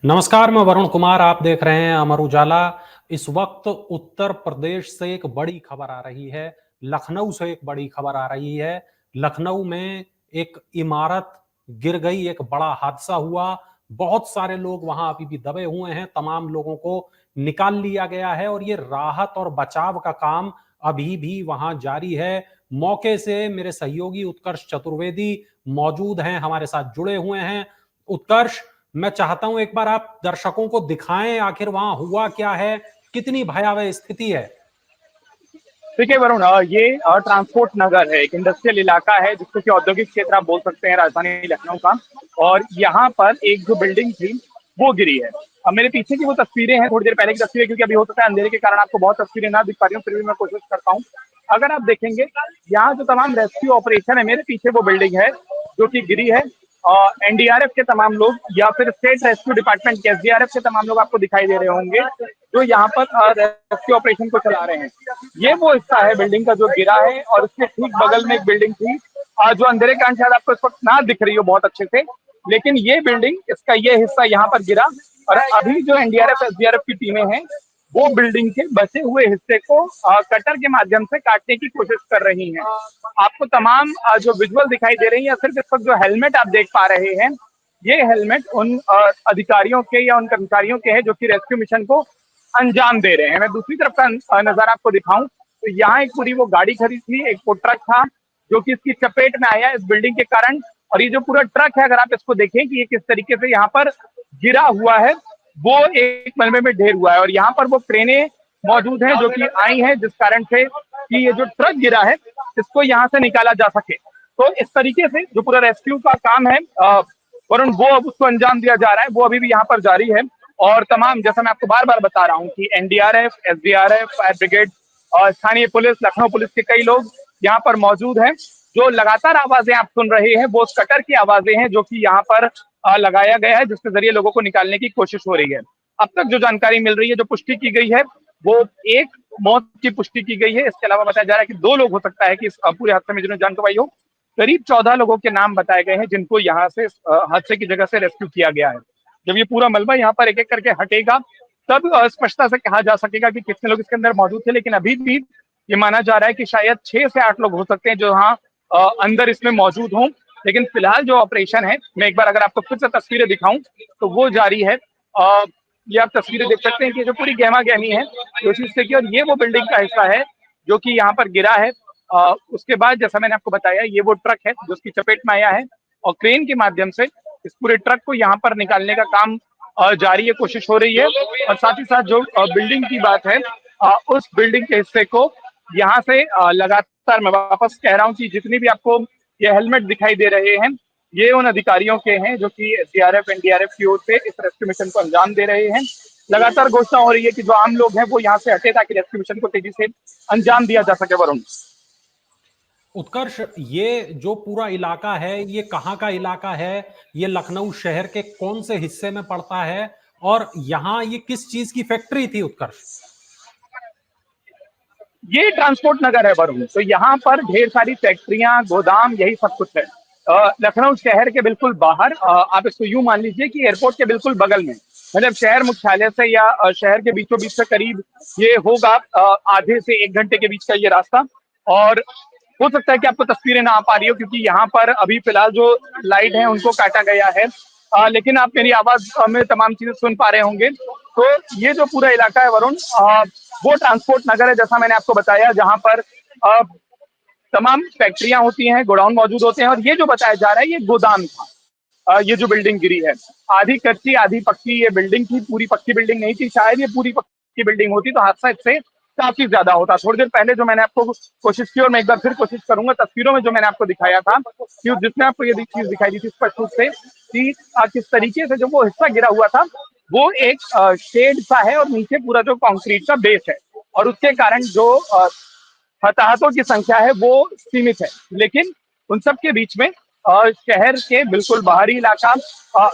नमस्कार, मैं वरुण कुमार। आप देख रहे हैं अमर उजाला। इस वक्त उत्तर प्रदेश से एक बड़ी खबर आ रही है। लखनऊ से एक बड़ी खबर आ रही है। लखनऊ में एक इमारत गिर गई, एक बड़ा हादसा हुआ। बहुत सारे लोग वहां अभी भी दबे हुए हैं। तमाम लोगों को निकाल लिया गया है और ये राहत और बचाव का काम अभी भी वहां जारी है। मौके से मेरे सहयोगी उत्कर्ष चतुर्वेदी मौजूद हैं, हमारे साथ जुड़े हुए हैं। उत्कर्ष, मैं चाहता हूं एक बार आप दर्शकों को दिखाएं आखिर वहां हुआ क्या है, कितनी भयावह स्थिति है। देखिए वरुण, ये ट्रांसपोर्ट नगर है, एक इंडस्ट्रियल इलाका है जिसको कि औद्योगिक क्षेत्र आप बोल सकते हैं राजधानी लखनऊ का। और यहाँ पर एक जो बिल्डिंग थी वो गिरी है। अब मेरे पीछे की वो तस्वीरें हैं, थोड़ी देर पहले की तस्वीरें, क्योंकि अभी हो सकता है अंधेरे के कारण आपको बहुत तस्वीरें ना दिख पा रही हूँ, फिर भी मैं कोशिश करता हूँ। अगर आप देखेंगे यहाँ जो तमाम रेस्क्यू ऑपरेशन है, मेरे पीछे वो बिल्डिंग है जो कि गिरी है। एनडीआरएफ के तमाम लोग या फिर स्टेट रेस्क्यू डिपार्टमेंट के एसडीआरएफ के तमाम लोग आपको दिखाई दे रहे होंगे जो यहाँ पर रेस्क्यू ऑपरेशन को चला रहे हैं। ये वो हिस्सा है बिल्डिंग का जो गिरा है, और उसके ठीक बगल में एक बिल्डिंग थी जो अंधेरे के कारण शायद आपको इस वक्त ना दिख रही हो बहुत अच्छे से, लेकिन ये बिल्डिंग, इसका ये हिस्सा यहाँ पर गिरा। और अभी जो एनडीआरएफ एसडीआरएफ की टीमें हैं वो बिल्डिंग के बचे हुए हिस्से को कटर के माध्यम से काटने की कोशिश कर रही हैं। आपको तमाम जो विजुअल दिखाई दे रही है, सिर्फ इस वक्त जो हेलमेट आप देख पा रहे हैं, ये हेलमेट उन अधिकारियों के या उन कर्मचारियों के हैं जो कि रेस्क्यू मिशन को अंजाम दे रहे हैं। मैं दूसरी तरफ का नजारा आपको दिखाऊं तो यहाँ एक पूरी वो गाड़ी खड़ी थी, एक वो ट्रक था जो कि इसकी चपेट में आया इस बिल्डिंग के कारण। और ये जो पूरा ट्रक है, अगर आप इसको देखें कि ये किस तरीके से यहाँ पर गिरा हुआ है, वो एक मलबे में ढेर हुआ है। और यहाँ पर वो क्रेनें मौजूद हैं जो कि आई हैं जिस कारण से कि ये जो ट्रक गिरा है इसको यहाँ से निकाला जा सके। तो इस तरीके से जो पूरा रेस्क्यू का काम है वरुण, वो अब उसको अंजाम दिया जा रहा है, वो अभी भी यहाँ पर जारी है। और तमाम, जैसा मैं आपको बार बार बता रहा हूँ कि एनडीआरएफ, एसडीआरएफ, फायर ब्रिगेड और स्थानीय पुलिस, लखनऊ पुलिस के कई लोग यहाँ पर मौजूद हैं। जो लगातार आवाजें आप सुन रहे हैं वो कटर की आवाजें हैं जो कि यहाँ पर लगाया गया है, जिसके जरिए लोगों को निकालने की कोशिश हो रही है। अब तक जो जानकारी मिल रही है, जो पुष्टि की गई है, वो एक मौत की पुष्टि की गई है। इसके अलावा बताया जा रहा है कि 2 लोग हो सकता है कि इस पूरे हादसे में जिन्होंने जान गंवाई हो। करीब 14 लोगों के नाम बताए गए हैं जिनको यहाँ से हादसे की जगह से रेस्क्यू किया गया है। जब ये पूरा मलबा यहाँ पर एक एक करके हटेगा तब स्पष्टता से कहा जा सकेगा कि कितने लोग इसके अंदर मौजूद थे। लेकिन अभी भी ये माना जा रहा है कि शायद 6 से 8 लोग हो सकते हैं जो यहाँ अंदर इसमें मौजूद हों। लेकिन फिलहाल जो ऑपरेशन है, मैं एक बार अगर आपको फिर से तस्वीरें दिखाऊं तो वो जारी है। ये आप तस्वीरें देख सकते हैं कि जो पूरी गहमा गहमी है जो चीज से की, और ये वो बिल्डिंग का हिस्सा है जो कि यहाँ पर गिरा है। उसके बाद जैसा मैंने आपको बताया, ये वो ट्रक है जो उसकी चपेट में आया है, और क्रेन के माध्यम से इस पूरे ट्रक को यहाँ पर निकालने का काम जारी है, कोशिश हो रही है। और साथ ही साथ जो बिल्डिंग की बात है, उस बिल्डिंग के हिस्से को यहाँ से लगातार, मैं वापस कह रहा हूँ कि जितनी भी आपको ये हेलमेट दिखाई दे रहे हैं, ये उन अधिकारियों के हैं जो कि एसडीआरएफ एनडीआरएफ की ओर से इस रेस्क्यू मिशन को अंजाम दे रहे हैं। लगातार घोषणा हो रही है कि जो आम लोग हैं वो यहाँ से हटे ताकि रेस्क्यू मिशन को तेजी से अंजाम दिया जा सके। वरुण, उत्कर्ष, ये जो पूरा इलाका है ये कहाँ का इलाका है? ये लखनऊ शहर के कौन से हिस्से में पड़ता है और यहाँ ये किस चीज की फैक्ट्री थी उत्कर्ष? ये ट्रांसपोर्ट नगर है वरुण, तो यहाँ पर ढेर सारी फैक्ट्रियां, गोदाम, यही सब कुछ है। लखनऊ शहर के बिल्कुल बाहर, आप इसको यूं मान लीजिए कि एयरपोर्ट के बिल्कुल बगल में, मतलब शहर मुख्यालय से या शहर के बीचों बीच से करीब ये होगा आधे से 1 घंटे के बीच का ये रास्ता। और हो सकता है कि आपको तस्वीरें ना आ पा रही हो क्योंकि यहाँ पर अभी फिलहाल जो लाइट है उनको काटा गया है, लेकिन आप मेरी आवाज में तमाम चीजें सुन पा रहे होंगे। तो ये जो पूरा इलाका है वरुण, वो ट्रांसपोर्ट नगर है, जैसा मैंने आपको बताया, जहां पर तमाम फैक्ट्रियां होती हैं, गोडाउन मौजूद होते हैं। और ये जो बताया जा रहा है ये गोदाम था। ये जो बिल्डिंग गिरी है, आधी कच्ची आधी पक्की ये बिल्डिंग थी, पूरी पक्की बिल्डिंग नहीं थी। शायद ये पूरी पक्की बिल्डिंग होती तो हादसा इससे काफी ज्यादा होता। थोड़ी देर पहले जो मैंने आपको कोशिश की, और मैं एक बार फिर कोशिश करूंगा, तस्वीरों में जो मैंने आपको दिखाया था, कि जिसमें आपको ये चीज दिखाई दी थी स्पष्ट रूप से कि किस तरीके से जो वो हिस्सा गिरा हुआ था वो एक शेड सा है और नीचे पूरा जो कंक्रीट का बेस है, और उसके कारण जो हताहतों की संख्या है वो सीमित है। लेकिन उन सब के बीच में शहर के बिल्कुल बाहरी इलाका,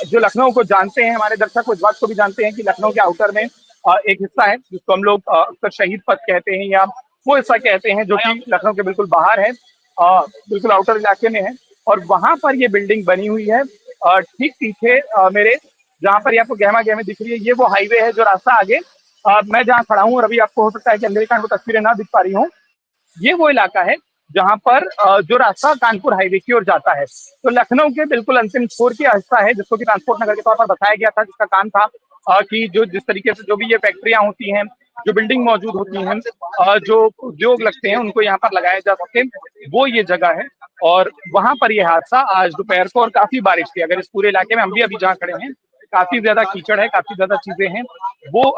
जो लखनऊ को जानते हैं, हमारे दर्शक इस बात को भी जानते हैं कि लखनऊ के आउटर में एक हिस्सा है जिसको हम लोग अक्सर शहीद पथ कहते हैं, या वो हिस्सा कहते हैं जो कि लखनऊ के बिल्कुल बाहर है, बिल्कुल आउटर इलाके में है। और वहां पर ये बिल्डिंग बनी हुई है। ठीक पीछे मेरे जहां पर ये आपको गहमा गहमी दिख रही है, ये वो हाईवे है जो रास्ता आगे मैं जहाँ खड़ा हूँ, और अभी आपको हो सकता है कि अंधेरे कारण वो तस्वीरें ना दिख पा रही हूँ। ये वो इलाका है जहां पर जो रास्ता कानपुर हाईवे की ओर जाता है। तो लखनऊ के बिल्कुल अंतिम छोर की हिस्सा है, जिसको कि ट्रांसपोर्ट नगर के तौर पर बताया गया था, जिसका काम था कि जो जिस तरीके से जो भी ये फैक्ट्रियां होती हैं, जो बिल्डिंग मौजूद होती हैं, जो उद्योग लगते हैं, उनको यहाँ पर लगाया जा सके, वो ये जगह है। और वहां पर ये हादसा आज दोपहर को, और काफी बारिश थी, अगर इस पूरे इलाके में हम भी अभी जहाँ खड़े हैं काफी ज्यादा कीचड़ है, काफी ज्यादा चीजें हैं, वो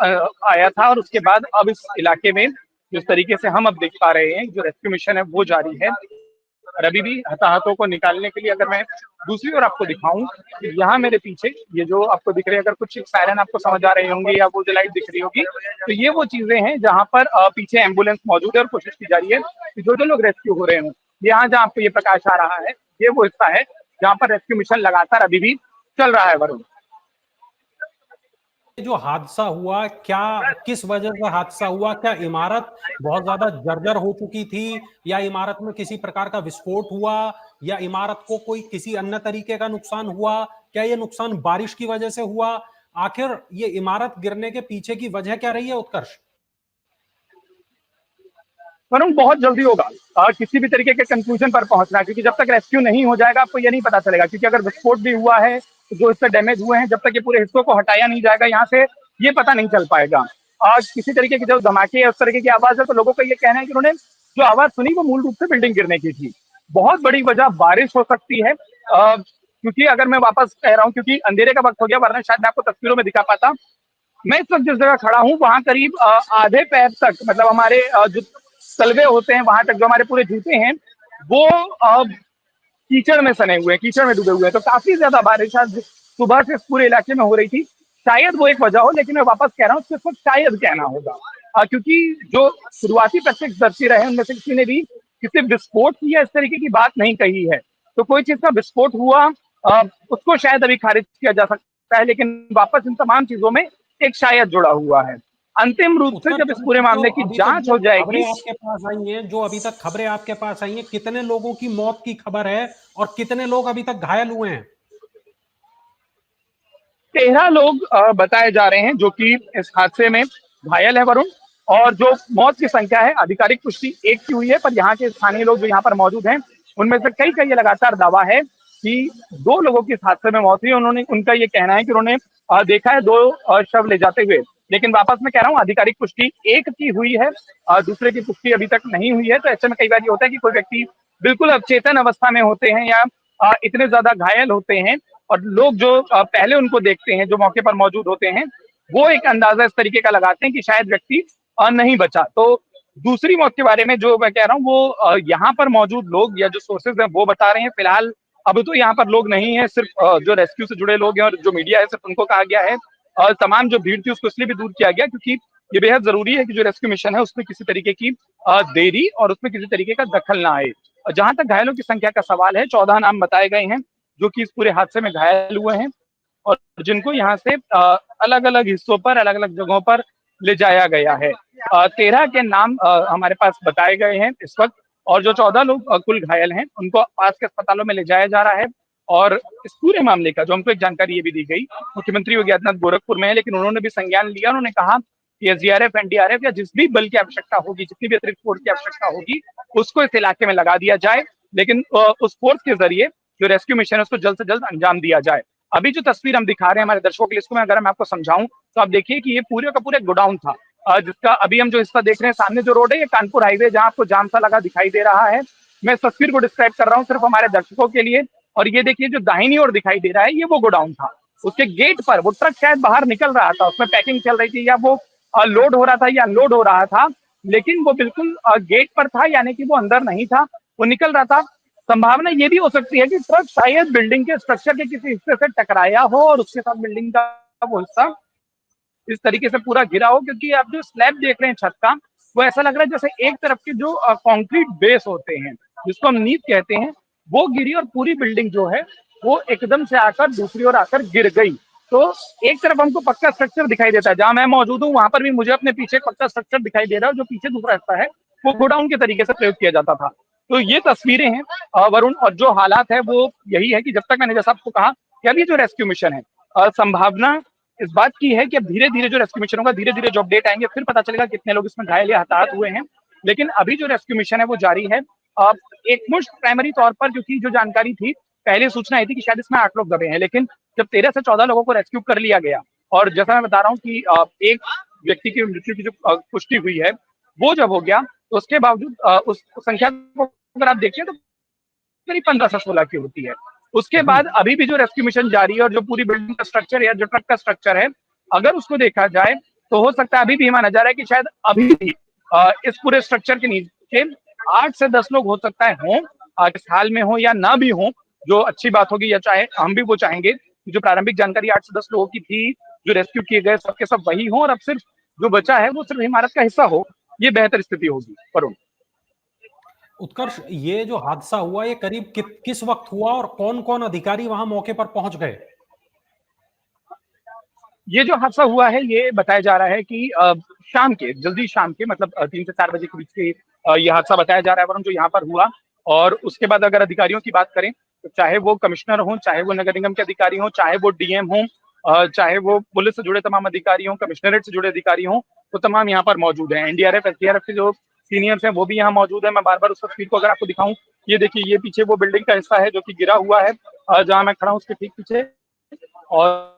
आया था। और उसके बाद अब इस इलाके में जिस तरीके से हम अब देख पा रहे हैं, जो रेस्क्यू मिशन है वो जारी है। और अभी भी हताहतों को निकालने के लिए, अगर मैं दूसरी ओर आपको दिखाऊं, तो यहाँ मेरे पीछे ये जो आपको दिख रहे हैं, अगर कुछ सायरन आपको समझ आ रहे होंगे या वो जो लाइट दिख रही होगी, तो ये वो चीजें हैं जहां पर पीछे एम्बुलेंस मौजूद है और कोशिश की जा रही है कि जो जो लोग रेस्क्यू हो रहे हों। यहाँ जहाँ आपको ये प्रकाश आ रहा है, ये वो हिस्सा है जहाँ पर रेस्क्यू मिशन लगातार अभी भी चल रहा है। वरुण, जो हादसा हुआ, क्या किस वजह से हादसा हुआ? क्या इमारत बहुत ज्यादा जर्जर हो चुकी थी, या इमारत में किसी प्रकार का विस्फोट हुआ, या इमारत को कोई किसी अन्य तरीके का नुकसान हुआ? क्या ये नुकसान बारिश की वजह से हुआ? आखिर ये इमारत गिरने के पीछे की वजह क्या रही है, उत्कर्ष? वरुण, बहुत जल्दी होगा किसी भी तरीके के कंक्लूजन पर पहुंचना, क्योंकि जब तक रेस्क्यू नहीं हो जाएगा आपको ये नहीं पता चलेगा। क्योंकि अगर विस्फोट भी हुआ है, तो जो इससे डैमेज हुए हैं, जब तक ये पूरे हिस्सों को हटाया नहीं जाएगा यहाँ से, ये पता नहीं चल पाएगा। आज किसी तरीके की जो धमाके या उस तरीके की आवाज है, तो लोगों का ये कहना है कि उन्होंने जो आवाज सुनी वो मूल रूप से बिल्डिंग गिरने की थी। बहुत बड़ी वजह बारिश हो सकती है, क्योंकि अगर मैं वापस कह रहा हूँ, क्योंकि अंधेरे का वक्त हो गया, वरना शायद मैं आपको तस्वीरों में दिखा पाता। मैं इस वक्त जिस जगह खड़ा हूँ वहां करीब आधे पैर तक, मतलब हमारे जो तलवे होते हैं वहां तक, जो हमारे पूरे जूते हैं, वो कीचड़ में सने हुए हैं, कीचड़ में डूबे हुए हैं। तो काफी ज्यादा बारिश आज सुबह से इस पूरे इलाके में हो रही थी। शायद वो एक वजह हो, लेकिन मैं वापस कह रहा हूँ सिर्फ शायद कहना होगा, क्योंकि जो शुरुआती प्रत्यक्षदर्शी रहे उनमें से किसी ने भी किसी विस्फोट की या इस तरीके की बात नहीं कही है। तो कोई चीज का विस्फोट हुआ, उसको शायद अभी खारिज किया जा सकता है, लेकिन वापस इन तमाम चीजों में एक शायद जुड़ा हुआ है। अंतिम रूप से उत्कर्ष, जब इस पूरे जो मामले की अभी तक जांच जो हो जाएगी। खबरें आपके पास आई हैं, जो अभी तक खबरें आपके पास आई हैं, कितने लोगों की मौत की खबर है और कितने लोग अभी तक घायल हुए हैं? 13 लोग बताए जा रहे हैं जो कि इस हादसे में घायल है, वरुण। और जो मौत की संख्या है, आधिकारिक पुष्टि एक की हुई है, पर यहाँ के स्थानीय लोग जो यहाँ पर मौजूद हैं, उनमें से कई का ये लगातार दावा है कि 2 लोगों की इस हादसे में मौत हुई। उन्होंने, उनका ये कहना है कि उन्होंने देखा है 2 शव ले जाते हुए। लेकिन वापस मैं कह रहा हूँ, आधिकारिक पुष्टि एक की हुई है, दूसरे की पुष्टि अभी तक नहीं हुई है। तो ऐसे में कई बार ये होता है कि कोई व्यक्ति बिल्कुल अचेतन अवस्था में होते हैं, या इतने ज्यादा घायल होते हैं, और लोग जो पहले उनको देखते हैं, जो मौके पर मौजूद होते हैं, वो एक अंदाजा इस तरीके का लगाते हैं कि शायद व्यक्ति नहीं बचा। तो दूसरी मौत के बारे में जो मैं कह रहा हूँ, वो यहाँ पर मौजूद लोग या जो सोर्सेज हैं वो बता रहे हैं। फिलहाल अब तो यहाँ पर लोग नहीं है, सिर्फ जो रेस्क्यू से जुड़े लोग हैं और जो मीडिया है, सिर्फ उनको कहा गया है। और तमाम जो भीड़ थी उसको इसलिए भी दूर किया गया क्योंकि ये बेहद जरूरी है कि जो रेस्क्यू मिशन है उसमें किसी तरीके की देरी और उसमें किसी तरीके का दखल ना आए। और जहां तक घायलों की संख्या का सवाल है, 14 नाम बताए गए हैं जो कि इस पूरे हादसे में घायल हुए हैं, और जिनको यहाँ से अलग अलग हिस्सों पर, अलग अलग जगहों पर ले जाया गया है। 13 के नाम हमारे पास बताए गए हैं इस वक्त, और जो 14 लोग कुल घायल हैं उनको पास के अस्पतालों में ले जाया जा रहा है। और इस पूरे मामले का जो हमको एक जानकारी ये भी दी गई, मुख्यमंत्री योगी आदित्यनाथ गोरखपुर में है, लेकिन उन्होंने भी संज्ञान लिया। उन्होंने कहा कि एसडीआरएफ, एनडीआरएफ या जिस भी बल की आवश्यकता होगी, जितनी भी अतिरिक्त फोर्स की आवश्यकता होगी, उसको इस इलाके में लगा दिया जाए, लेकिन उस फोर्स के जरिए जो रेस्क्यू मिशन है उसको जल्द से जल्द अंजाम दिया जाए। अभी जो तस्वीर हम दिखा रहे हैं हमारे दर्शकों के लिए, इसको मैं अगर मैं आपको समझाऊं तो आप देखिए कि ये पूरे का पूरे गोडाउन था, जिसका अभी हम जो हिस्सा देख रहे हैं सामने जो रोड है, ये कानपुर हाईवे जहां आपको जाम सा लगा दिखाई दे रहा है। मैं इस तस्वीर को डिस्क्राइब कर रहा हूँ सिर्फ हमारे दर्शकों के लिए। और ये देखिए जो दाहिनी ओर दिखाई दे रहा है, ये वो गोडाउन था। उसके गेट पर वो ट्रक शायद बाहर निकल रहा था, उसमें पैकिंग चल रही थी, या वो लोड हो रहा था या अनलोड हो रहा था, लेकिन वो बिल्कुल गेट पर था, यानी कि वो अंदर नहीं था, वो निकल रहा था। संभावना ये भी हो सकती है कि ट्रक शायद बिल्डिंग के स्ट्रक्चर के किसी हिस्से से टकराया हो और उसके साथ बिल्डिंग का वो हिस्सा इस तरीके से पूरा गिरा हो, क्योंकि आप जो स्लैब देख रहे हैं छत का, वो ऐसा लग रहा है जैसे एक तरफ के जो कंक्रीट बेस होते हैं, जिसको हम नींव कहते हैं, वो गिरी और पूरी बिल्डिंग जो है वो एकदम से आकर दूसरी ओर आकर गिर गई। तो एक तरफ हमको पक्का स्ट्रक्चर दिखाई देता है, जहां मैं मौजूद हूँ वहां पर भी मुझे अपने पीछे पक्का स्ट्रक्चर दिखाई दे रहा है, जो पीछे दूसरा हिस्सा है वो गोडाउन के तरीके से प्रयोग किया जाता था। तो ये तस्वीरें हैं वरुण, और जो हालात है वो यही है कि जब तक मैंने जैसा आपको कहा कि अभी जो रेस्क्यू मिशन है संभावना इस बात की है कि अब धीरे-धीरे जो रेस्क्यू मिशन होगा, धीरे-धीरे जो अपडेट आएँगे, फिर पता चलेगा कितने लोग इसमें घायल या हताहत हुए हैं। लेकिन अभी जो रेस्क्यू मिशन है वो जारी है। एकमुश्त प्राइमरी तौर पर क्योंकि जो जानकारी थी, पहले सूचना आई थी कि शायद इसमें 8 लोग दबे हैं, लेकिन जब 13 से 14 लोगों को रेस्क्यू कर लिया गया और जैसा मैं बता रहा हूँ कि एक व्यक्ति की मृत्यु की जो पुष्टि हुई है, वो जब हो गया, तो उसके बावजूद उस संख्या को अगर आप देखें तो करीब 15 से 16 की होती है। उसके बाद अभी भी जो रेस्क्यू मिशन जारी है और जो पूरी बिल्डिंग का स्ट्रक्चर या जो ट्रक का स्ट्रक्चर है, अगर उसको देखा जाए तो हो सकता है अभी भी माना जा रहा है कि शायद अभी भी इस पूरे स्ट्रक्चर के नीचे 8 से 10 लोग हो सकता है हों, इस हाल में हो या ना भी हो, जो अच्छी बात होगी या चाहे हम भी वो चाहेंगे कि जो प्रारंभिक जानकारी 8 से 10 लोगों की थी, जो रेस्क्यू किए गए सबके सब वही हों और अब सिर्फ जो बचा है वो सिर्फ इमारत का हिस्सा हो, ये बेहतर स्थिति होगी। वरुण। उत्कर्ष, ये जो हादसा हुआ ये करीब किस वक्त हुआ और कौन-कौन अधिकारी वहां मौके पर पहुंच गए? ये जो हादसा हुआ है ये बताया जा रहा है कि शाम के जल्दी शाम के मतलब 3 से 4 बजे के बीच के ये हादसा बताया जा रहा है वरुण जो यहाँ पर हुआ। और उसके बाद अगर अधिकारियों की बात करें तो चाहे वो कमिश्नर हों, चाहे वो नगर निगम के अधिकारी हों, चाहे वो डीएम हों, चाहे वो पुलिस से जुड़े तमाम अधिकारी हों, कमिश्नरेट से जुड़े अधिकारी हों, तो तमाम यहाँ पर मौजूद हैं। एनडीआरएफ, एसडीआरएफ के जो सीनियर्स हैं वो भी यहाँ मौजूद हैं। मैं बार-बार उस तस्वीर को अगर आपको दिखाऊं, ये देखिए ये पीछे वो बिल्डिंग का हिस्सा है जो कि गिरा हुआ है, जहाँ मैं खड़ा हूँ उसके ठीक पीछे। और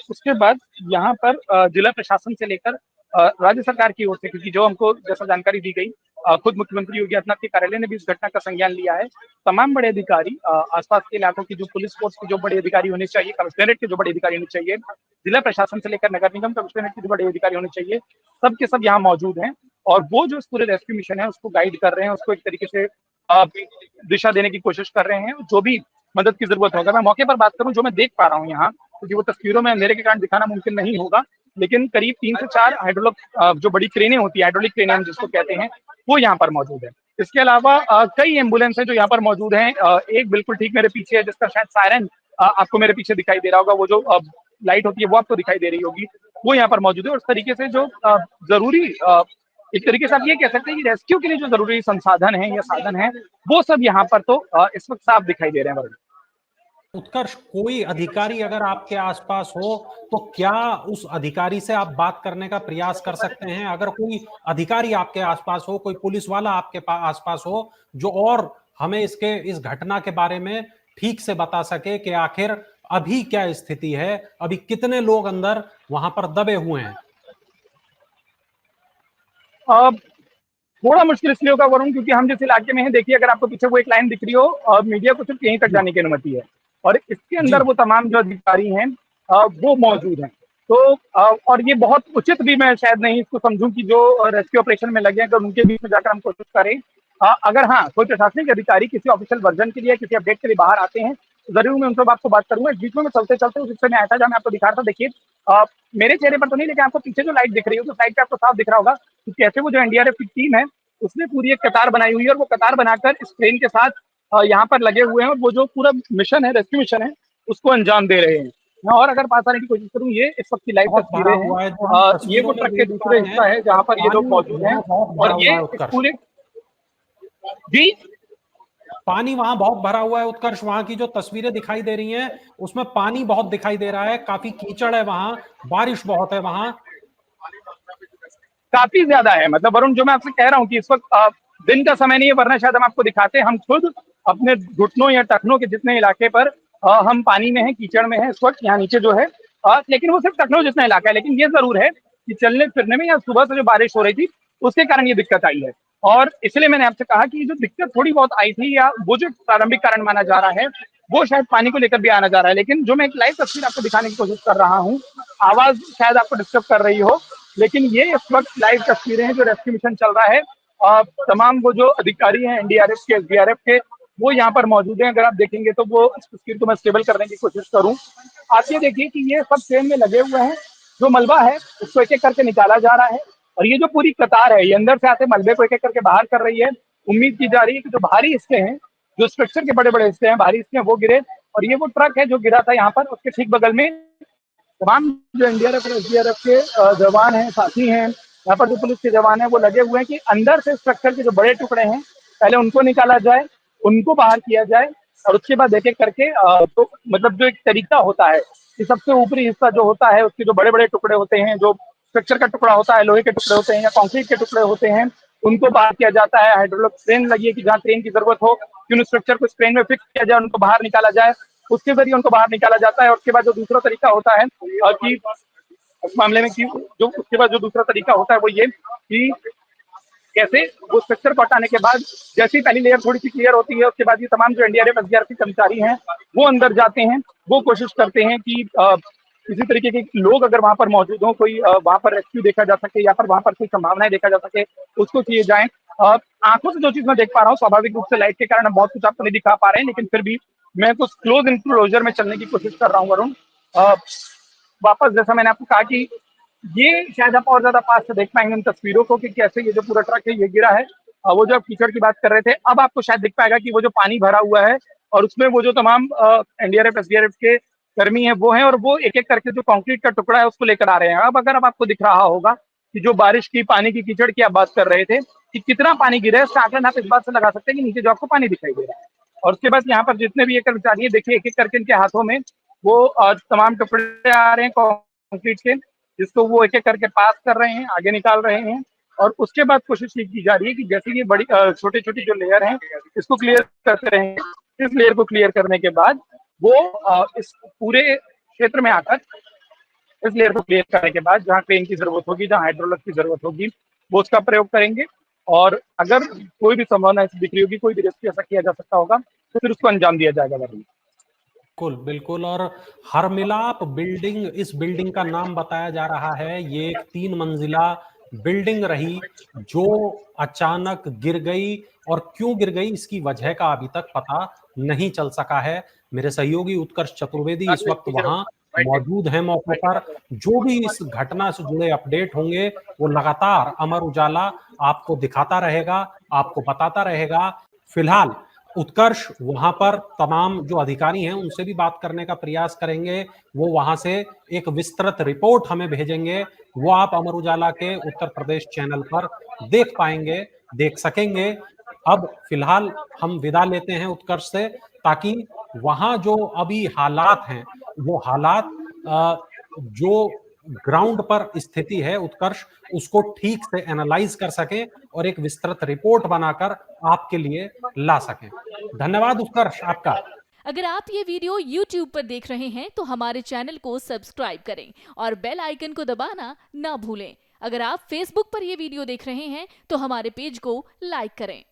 उसके बाद यहाँ पर जिला प्रशासन से लेकर राज्य सरकार की ओर से, क्योंकि जो हमको जैसा जानकारी दी गई, खुद मुख्यमंत्री योगी आदित्यनाथ के कार्यालय ने भी इस घटना का संज्ञान लिया है। तमाम बड़े अधिकारी, आसपास के इलाकों की जो पुलिस फोर्स के जो बड़े अधिकारी होने चाहिए, कमिश्नरेट के जो बड़े अधिकारी होने चाहिए, जिला प्रशासन से लेकर नगर निगम कमिश्नरेट के जो बड़े अधिकारी होने चाहिए, सब के सब यहाँ मौजूद हैं। और वो जो इस पूरे रेस्क्यू मिशन है उसको गाइड कर रहे हैं, उसको एक तरीके से दिशा देने की कोशिश कर रहे हैं। जो भी मदद की जरूरत होगा, मैं मौके पर बात करूं जो मैं देख पा रहा हूं यहाँ, क्योंकि वो तस्वीरों में अंधेरे के कारण दिखाना मुमकिन नहीं होगा, लेकिन करीब 3 से 4 हाइड्रोलिक जो बड़ी क्रेनें होती है, हाइड्रोलिक क्रेनें हम जिसको कहते हैं, वो यहाँ पर मौजूद है। इसके अलावा कई एम्बुलेंस हैं जो यहाँ पर मौजूद हैं। एक बिल्कुल ठीक मेरे पीछे है जिसका शायद सायरन आपको मेरे पीछे दिखाई दे रहा होगा, वो जो लाइट होती है वो आपको दिखाई दे रही होगी, वो यहाँ पर मौजूद है। और इस तरीके से जो जरूरी एक तरीके से आप ये कह सकते हैं कि रेस्क्यू के लिए जो जरूरी संसाधन है या साधन है, वो सब यहाँ पर तो इस वक्त साफ दिखाई दे रहे हैं। उत्कर्ष, कोई अधिकारी अगर आपके आसपास हो तो क्या उस अधिकारी से आप बात करने का प्रयास कर सकते हैं? अगर कोई अधिकारी आपके आसपास हो, कोई पुलिस वाला आपके आसपास हो जो और हमें इस घटना के बारे में ठीक से बता सके कि आखिर अभी क्या स्थिति है, अभी कितने लोग अंदर वहां पर दबे हुए हैं? थोड़ा मुश्किल इसलिए होगा वरुण, क्योंकि हम जिस इलाके में हैं, देखिए अगर आपको पीछे वो एक लाइन दिख रही हो, मीडिया को सिर्फ यहीं तक जाने की अनुमति है और इसके जी। अंदर वो तमाम जो अधिकारी हैं वो मौजूद हैं। तो और ये बहुत उचित भी मैं शायद नहीं इसको समझूं कि जो रेस्क्यू ऑपरेशन में लगे हैं अगर उनके बीच में जाकर हम कोशिश करें। अगर हाँ कोई प्रशासनिक अधिकारी किसी ऑफिशियल वर्जन के लिए, किसी अपडेट के लिए बाहर आते हैं तो जरूर मैं उनसे आपको बात करूंगा। इस बीच में मैं चलते चलते उस हिस्से में आया था जहाँ मैं आपको दिखा रहा था। देखिए मेरे चेहरे पर तो नहीं, लेकिन आपको पीछे जो लाइट दिख रही है तो लाइट पे आपको साफ दिख रहा होगा कि कैसे वो जो एनडीआरएफ की टीम है उसने पूरी एक कतार बनाई हुई है और वो कतार बनाकर इस ट्रेन के साथ यहाँ पर लगे हुए हैं और वो जो पूरा मिशन है, रेस्क्यू मिशन है, उसको अंजाम दे रहे हैं। मैं और अगर पास आने की कोशिश करूँ, ये इस वक्त की लाइव बहुत भरा तस्वीरें हैं। हुआ है जो हम ये वो तस्वीरों में ट्रक के देख पा दूसरे रहे हैं। हिस्सा है जहाँ पर ये लोग पानी मौजूद हैं वहां बहुत भरा और हुआ ये है इस उत्कर्ष। पूरे जी पानी वहां बहुत भरा हुआ है उत्कर्ष, वहां की जो तस्वीरें दिखाई दे रही हैं उसमें पानी बहुत दिखाई दे रहा है, काफी कीचड़ है वहां, बारिश बहुत है वहां। काफी ज्यादा है। मतलब वरुण जो मैं आपसे कह रहा हूँ कि इस वक्त दिन का समय नहीं है, वरना शायद हम आपको दिखाते। हम खुद अपने घुटनों या टखनों के जितने इलाके पर हम पानी में हैं, कीचड़ में हैं इस वक्त यहाँ नीचे जो है। लेकिन वो सिर्फ टखनों जितना इलाका है। लेकिन ये जरूर है कि चलने फिरने में या सुबह से जो बारिश हो रही थी उसके कारण ये दिक्कत आई है। और इसलिए मैंने आपसे कहा कि जो दिक्कत थोड़ी बहुत आई थी या वो जो प्रारंभिक कारण माना जा रहा है वो शायद पानी को लेकर भी आना जा रहा है। लेकिन जो मैं एक लाइव तस्वीर आपको दिखाने की कोशिश कर रहा हूँ, आवाज शायद आपको डिस्टर्ब कर रही हो, लेकिन ये इस वक्त लाइव तस्वीरें हैं जो रेस्क्यू मिशन चल रहा है। तमाम वो जो अधिकारी हैं एनडीआरएफ के, एसडीआरएफ के, वो यहाँ पर मौजूद हैं। अगर आप देखेंगे तो वो इस तस्वीर को मैं स्टेबल करने की कोशिश करूँ, आप ये देखिए कि ये सब ट्रेन में लगे हुए हैं। जो मलबा है उसको एक एक करके निकाला जा रहा है और ये जो पूरी कतार है ये अंदर से आते मलबे को एक एक करके बाहर कर रही है। उम्मीद की जा रही है कि जो भारी हिस्से हैं, जो स्ट्रक्चर के बड़े बड़े हिस्से हैं, भारी हिस्से हैं, वो गिरे। और ये वो ट्रक है जो गिरा था यहाँ पर, उसके ठीक बगल में तमाम जो एनडीआरएफ और एसडीआरएफ के जवान हैं, साथी हैं, यहाँ पर जो पुलिस के जवान हैं वो लगे हुए हैं कि अंदर से स्ट्रक्चर के जो बड़े टुकड़े हैं पहले उनको निकाला जाए, उनको बाहर किया जाए। और उसके बाद एक-एक करके तो मतलब जो एक तरीका होता है कि सबसे ऊपरी हिस्सा जो होता है, उसके जो बड़े-बड़े टुकड़े होते हैं, जो स्ट्रक्चर का टुकड़ा होता है, लोहे के टुकड़े होते हैं या कंक्रीट के टुकड़े होते हैं, उनको बाहर किया जाता है। हाइड्रोलिक क्रेन लगी है कि जहाँ क्रेन की ज़रूरत हो, कि उन स्ट्रक्चर को इस क्रेन में फिक्स किया जाए, उनको बाहर निकाला जाए। उसके ज़रिए उनको बाहर निकाला जाता है और उसके बाद जो दूसरा तरीका होता है कि इस मामले में कि जो उसके बाद जो दूसरा तरीका होता है वो ये कि कैसे वो स्ट्रक्चर को हटाने के बाद जैसी पहली लेयर थोड़ी सी क्लियर होती है, उसके बाद ये तमाम जो एनडीआरएफ एसडीआरएफ के कर्मचारी हैं वो अंदर जाते हैं। वो कोशिश करते हैं कि किसी तरीके के लोग अगर वहां पर मौजूद हो, कोई वहां पर रेस्क्यू देखा जा सके या फिर वहां पर कोई संभावनाएं देखा जा सके, उसको किए जाए। आंखों से जो चीज मैं देख पा रहा हूँ, स्वाभाविक रूप से लाइट के कारण हम बहुत कुछ आपको नहीं दिखा पा रहे हैं, लेकिन फिर भी मैं कुछ क्लोज इंक्लोजर में चलने की कोशिश कर रहा हूँ वरुण। वापस जैसा मैंने आपको कहा कि ये शायद आप और ज्यादा पास से देख पाएंगे इन तस्वीरों को कि कैसे ये जो पूरा ट्रक है ये गिरा है। वो जो आप कीचड़ की बात कर रहे थे, अब आपको शायद दिख पाएगा कि वो जो पानी भरा हुआ है और उसमें वो जो तमाम एनडीआरएफ एसडीआरएफ के कर्मी हैं वो हैं, और वो एक एक करके जो कंक्रीट का टुकड़ा है उसको लेकर आ रहे हैं। अब आपको दिख रहा होगा कि जो बारिश की पानी की कीचड़ की आप बात कर रहे थे कि कितना पानी गिरा है, उसका आकलन आप इस बात से लगा सकते हैं कि नीचे जो आपको पानी दिखाई दे रहा है। और उसके बाद यहाँ पर जितने भी ये कर्मचारी हैं, देखिए एक एक करके इनके हाथों में वो तमाम टुकड़े आ रहे हैं कंक्रीट के, जिसको वो एक एक करके पास कर रहे हैं, आगे निकाल रहे हैं। और उसके बाद कोशिश ये की जा रही है कि जैसे ये बड़ी छोटी छोटी जो लेयर है इसको क्लियर करते रहेंगे। इस लेयर को क्लियर करने के बाद वो इस पूरे क्षेत्र में आकर इस लेयर को क्लियर करने के बाद जहाँ क्रेन की जरूरत होगी, जहाँ हाइड्रोलिक की जरूरत होगी, वो उसका प्रयोग करेंगे। और अगर कोई भी संभावना ऐसी दिख रही होगी, कोई भी रेस्क्यू ऐसा किया जा सकता होगा, तो फिर उसको अंजाम दिया जाएगा। बिल्कुल, बिल्कुल। और हरमिलाप बिल्डिंग, इस बिल्डिंग का नाम बताया जा रहा है। ये एक 3 मंजिला बिल्डिंग रही जो अचानक गिर गई, और क्यों गिर गई इसकी वजह का अभी तक पता नहीं चल सका है। मेरे सहयोगी उत्कर्ष चतुर्वेदी इस वक्त वहां मौजूद हैं मौके पर। जो भी इस घटना से जुड़े अपडेट होंगे वो लगातार अमर उजाला आपको दिखाता रहेगा, आपको बताता रहेगा। फिलहाल उत्कर्ष वहां पर तमाम जो अधिकारी हैं उनसे भी बात करने का प्रयास करेंगे। वो वहां से एक विस्तृत रिपोर्ट हमें भेजेंगे, वो आप अमर उजाला के उत्तर प्रदेश चैनल पर देख पाएंगे, देख सकेंगे। अब फिलहाल हम विदा लेते हैं उत्कर्ष से, ताकि वहां जो अभी हालात हैं वो हालात जो ग्राउंड पर स्थिति है उत्कर्ष, उसको ठीक से एनालाइज कर सके और एक विस्तृत रिपोर्ट बनाकर आपके लिए ला सकें। धन्यवाद उत्कर्ष आपका। अगर आप ये वीडियो YouTube पर देख रहे हैं तो हमारे चैनल को सब्सक्राइब करें और बेल आइकन को दबाना ना भूलें। अगर आप Facebook पर ये वीडियो देख रहे हैं तो हमारे पेज को लाइक करें।